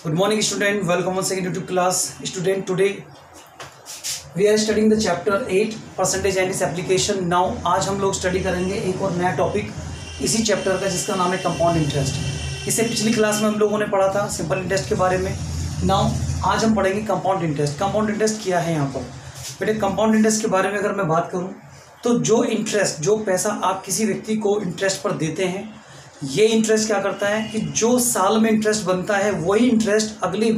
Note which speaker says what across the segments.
Speaker 1: Good morning student, welcome once again to class. Student, today we are studying the chapter 8 percentage and its application. Now आज हम लोग study करेंगे एक और नया टॉपिक इसी चैप्टर का जिसका नाम है कंपाउंड इंटरेस्ट। इससे पिछली क्लास में हम लोगों ने पढ़ा था सिंपल इंटरेस्ट के बारे में। नाउ आज हम पढ़ेंगे कंपाउंड इंटरेस्ट। कंपाउंड इंटरेस्ट क्या है यहाँ पर बेटे? कंपाउंड इंटरेस्ट के बारे में अगर मैं बात करूँ तो जो पैसा आप किसी व्यक्ति को इंटरेस्ट पर देते हैं, ये इंटरेस्ट क्या करता है कि जो साल में इंटरेस्ट बनता है वही इंटरेस्ट अगली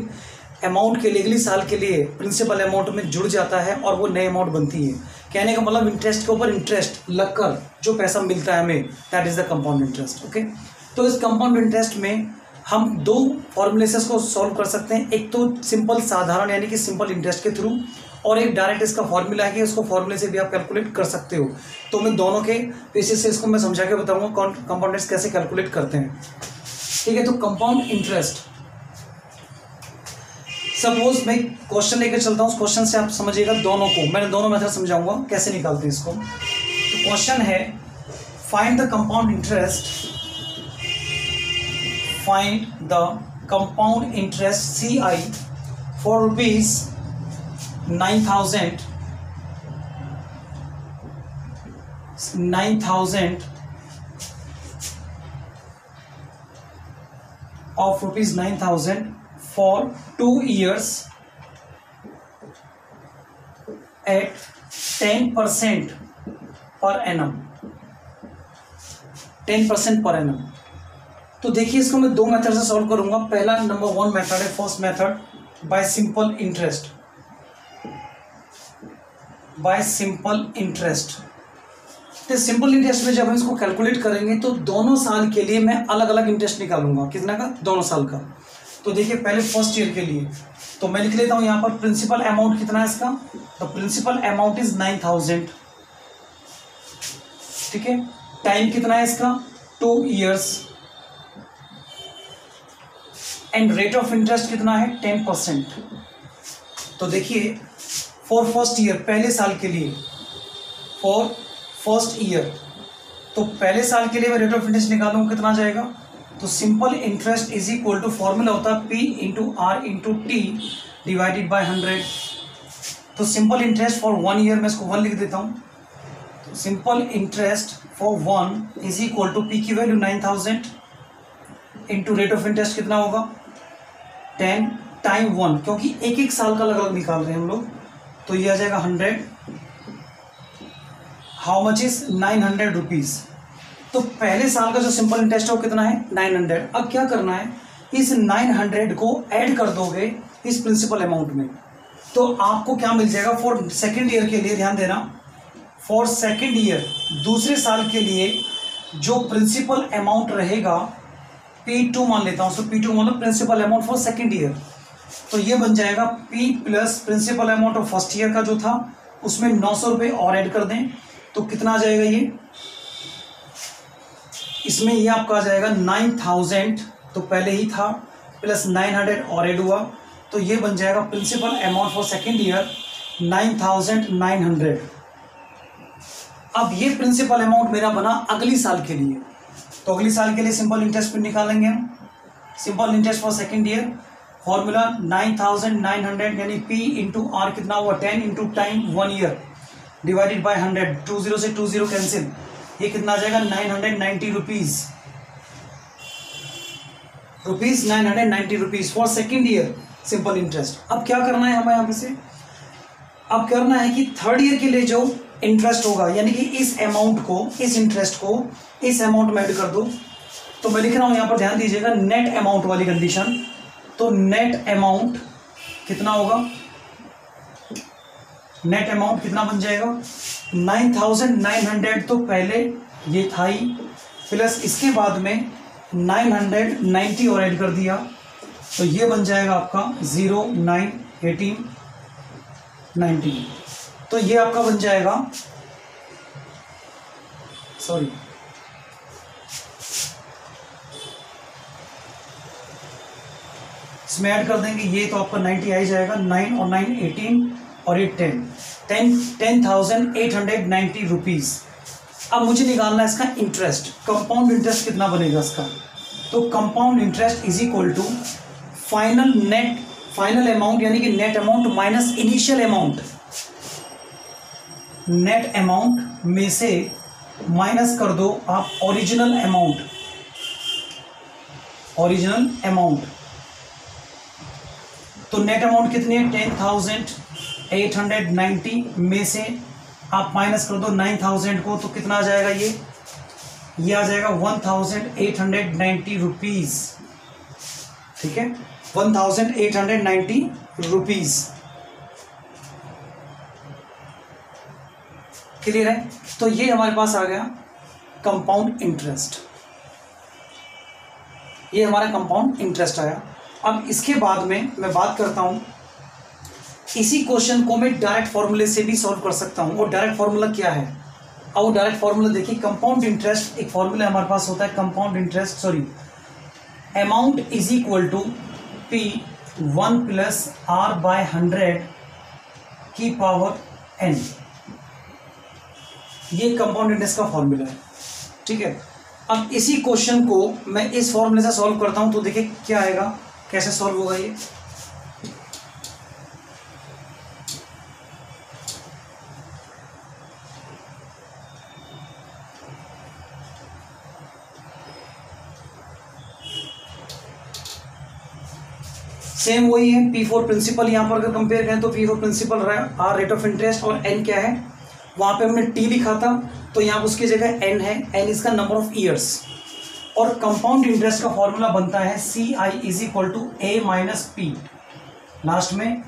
Speaker 1: अमाउंट के लिए, अगली साल के लिए प्रिंसिपल अमाउंट में जुड़ जाता है और वो नई अमाउंट बनती है। कहने का मतलब इंटरेस्ट के ऊपर इंटरेस्ट लगकर जो पैसा मिलता है हमें, that is the compound interest. Okay, तो इस कंपाउंड इंटरेस्ट में हम दो फॉर्मूलेस को सॉल्व कर सकते हैं। एक तो सिंपल साधारण यानी कि सिंपल इंटरेस्ट के थ्रू, और एक डायरेक्ट इसका फॉर्मूला है कि उसको फॉर्मूले से भी आप कैलकुलेट कर सकते हो। तो मैं दोनों के बेसिस से इसको मैं समझा के बताऊंगा कंपाउंड इंटरेस्ट कैसे कैलकुलेट करते हैं। ठीक है, तो कंपाउंड इंटरेस्ट, सपोज मैं क्वेश्चन लेकर चलता हूँ, उस क्वेश्चन से आप समझिएगा दोनों को, मैंने दोनों मेथड समझाऊंगा कैसे निकालते हैं इसको। तो क्वेश्चन है find the compound interest, find the compound interest CI for rupees 9,000 of rupees 9,000 for 2 years at 10% per annum, 10% per annum। तो देखिए इसको मैं दो मेथड से सॉल्व करूंगा। पहला नंबर 1 मेथड है, first method by simple interest, bye simple interest. तो सिंपल इंटरेस्ट में जब हम इसको कैलकुलेट करेंगे तो दोनों साल के लिए मैं अलग अलग इंटरेस्ट निकालूंगा। कितना का? दोनों साल का। तो देखिए पहले फर्स्ट ईयर के लिए तो मैं लिख लेता हूं यहां पर प्रिंसिपल अमाउंट कितना है इसका। तो प्रिंसिपल अमाउंट इज 9,000। ठीक है, टाइम कितना है इसका? 2 years। And rate of interest कितना है? 10%। तो देखिए फॉर फर्स्ट ईयर, पहले साल के लिए, फॉर फर्स्ट ईयर, तो पहले साल के लिए मैं रेट ऑफ इंटरेस्ट निकालूंगा, कितना जाएगा? तो simple interest is equal to formula होता है P into R into T divided by 100। तो सिंपल इंटरेस्ट फॉर 1 ईयर, मैं इसको 1 लिख देता हूँ। तो simple interest for 1 is equal to P की value 9,000 into rate of interest कितना होगा? 10 टाइम 1, क्योंकि एक एक साल का अलग अलग निकाल रहे हैं हम लोग। तो ये आ जाएगा 100। How much is 900 rupees. तो पहले साल का जो सिंपल इंटरेस्ट है वो कितना है? 900। अब क्या करना है, इस 900 को ऐड कर दोगे इस प्रिंसिपल अमाउंट में, तो आपको क्या मिल जाएगा? फॉर सेकेंड ईयर के लिए ध्यान देना, फॉर सेकेंड ईयर दूसरे साल के लिए जो प्रिंसिपल अमाउंट रहेगा P2 मान लेता हूं। तो P2 मतलब principal amount for second year. तो ये बन जाएगा P plus principal amount of first year का जो था उसमें 900 रुपये और ऐड कर दें तो कितना आ जाएगा ये? इसमें ये आपका आ जाएगा 9,000, तो पहले ही था, प्लस 900 और ऐड हुआ, तो ये बन जाएगा principal amount for second year 9,900। अब ये प्रिंसिपल अमाउंट मेरा बना अगली साल के लिए। तो अगली साल के लिए सिंपल इंटरेस्ट पे निकालेंगे हम। Simple interest for second year formula 9,900 यानी P इंटू R कितना हुआ? 10 into time 1 year divided by 100। 20 से 20 कैंसिल, ये कितना आ जाएगा? 990 rupees, 990 rupees for second year simple interest. अब क्या करना है हमें यहाँ पे से? अब करना है कि थर्ड ईयर के लिए जो इंटरेस्ट होगा, यानी कि इस अमाउंट को, इस इंटरेस्ट को इस अमाउंट में ऐड कर दो। तो मैं लिख रहा हूँ यहाँ पर, ध्यान दीजिएगा, नेट अमाउंट वाली कंडीशन। तो नेट अमाउंट कितना होगा? नेट अमाउंट कितना बन जाएगा? 9,900 तो पहले ये था ही, प्लस इसके बाद में 990 और ऐड कर दिया, तो ये बन जाएगा आपका 0, 9, 18, 19। तो ये आपका बन जाएगा, सॉरी, इसमें ऐड कर देंगे ये, तो आपका 90 आ ही जाएगा। 9 और 9 18 और ये 10,890 रुपीज़। अब मुझे निकालना है इसका इंटरेस्ट, कंपाउंड इंटरेस्ट कितना बनेगा इसका। तो compound interest is equal to final amount यानी कि net amount minus initial amount, net amount में से माइनस कर दो आप ओरिजिनल अमाउंट। तो नेट अमाउंट कितनी है 10,890 में से आप माइनस कर दो 9,000 को, तो कितना आ जाएगा ये आ जाएगा 1,890 रुपीज। ठीक है, 1,890 रुपीज। क्लियर है? तो ये हमारे पास आ गया कंपाउंड इंटरेस्ट, ये हमारा कंपाउंड इंटरेस्ट आया। अब इसके बाद में मैं बात करता हूं, इसी क्वेश्चन को मैं डायरेक्ट फॉर्मूले से भी सॉल्व कर सकता हूं। और डायरेक्ट फॉर्मूला क्या है? अब वो डायरेक्ट फॉर्मूला देखिए, कंपाउंड इंटरेस्ट एक फॉर्मूला हमारे पास होता है, compound interest amount is equal to P1 plus R/100 की पावर n। ये कंपाउंड इंटरेस्ट का फॉर्मूला है। ठीक है, अब इसी क्वेश्चन को मैं इस फॉर्मूले से सॉल्व करता हूं, तो देखिए क्या आएगा, कैसे सॉल्व होगा ये। सेम वही है, P4 प्रिंसिपल, यहां पर अगर कंपेयर करें तो P4 प्रिंसिपल रहा R रेट ऑफ इंटरेस्ट, और N क्या है, वहां पे हमने T लिखा था तो यहाँ उसकी जगह N है, N इसका नंबर ऑफ ईयर्स। और कंपाउंड इंटरेस्ट का फॉर्मूला बनता है CI is equal to A minus P, last में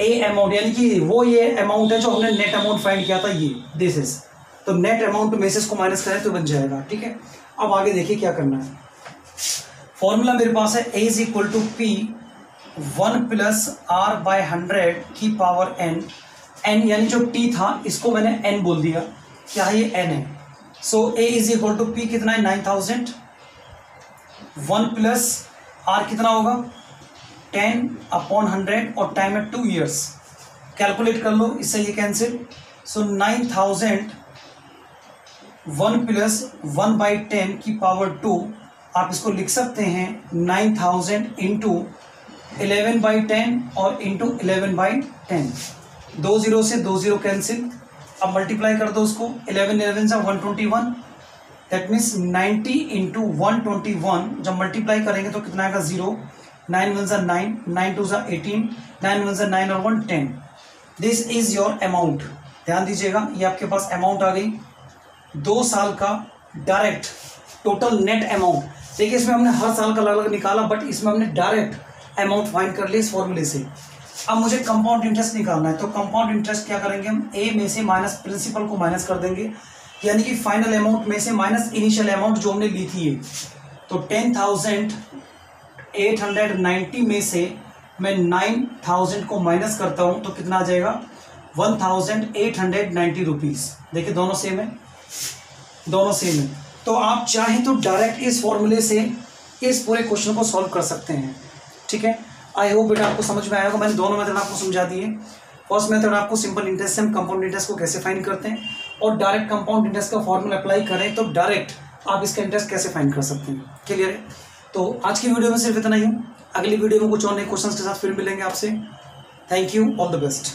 Speaker 1: A अमाउंट, यानी कि वो ये अमाउंट है जो हमने नेट अमाउंट फाइंड किया था, ये दिस इज, तो नेट अमाउंट में से इसको माइनस करें तो बन जाएगा। ठीक है, अब आगे देखिए क्या करना है। फॉर्मूला मेरे पास है A is equal to P1 plus R/100 की पावर n। n यानी जो T था इसको मैंने n बोल दिया, क्या है ये n है। So A is equal to P कितना है 9,000, 1 प्लस R कितना होगा 10/100 और टाइम है 2 ईयर्स। कैलकुलेट कर लो, इससे ये कैंसिल। सो 9,000 1 प्लस 1/10 की पावर 2, आप इसको लिख सकते हैं 9,000 इंटू 11/10 और इंटू 11/10। 2 0 से 2 0 कैंसिल। अब मल्टीप्लाई कर दो उसको, 11 11 से 121, दैट मीन्स 90 इंटू 121। जब मल्टीप्लाई करेंगे तो कितना आएगा 0, 9 1 9, 9 2 18, 9 1 9 और 1 10। This is your amount. ध्यान दीजिएगा, ये आपके पास अमाउंट आ गई 2 साल का डायरेक्ट टोटल नेट अमाउंट। देखिए इसमें हमने हर साल का अलग अलग निकाला, बट इसमें हमने डायरेक्ट अमाउंट फाइंड कर लिया इस फॉर्मूले से। अब मुझे कंपाउंड इंटरेस्ट निकालना है, तो कंपाउंड इंटरेस्ट क्या करेंगे हम, ए में से माइनस प्रिंसिपल को माइनस कर देंगे, यानी कि फाइनल अमाउंट में से माइनस इनिशियल अमाउंट जो हमने ली थी। तो 10,890 में से मैं 9,000 को माइनस करता हूं तो कितना आ जाएगा 1,890 रुपीज। देखिए दोनों सेम है, दोनों सेम है। तो आप चाहें तो डायरेक्ट इस फॉर्मूले से इस पूरे क्वेश्चन को सॉल्व कर सकते हैं। ठीक है, आई होप बेटा आपको समझ में आया होगा। मैंने दोनों मेथड आपको समझा दिए। फर्स्ट मेथड आपको सिंपल इंटरेस्ट से हम कंपाउंड इंटरेस्ट को कैसे फाइंड करते हैं, और डायरेक्ट कंपाउंड इंटरेस्ट का फॉर्मूला अप्लाई करें तो डायरेक्ट आप इसका इंटरेस्ट कैसे फाइंड कर सकते हैं। क्लियर है? तो आज की वीडियो में सिर्फ इतना ही। अगली वीडियो में कुछ और नए क्वेश्चंस के साथ फिर मिलेंगे आपसे। Thank you, all the best.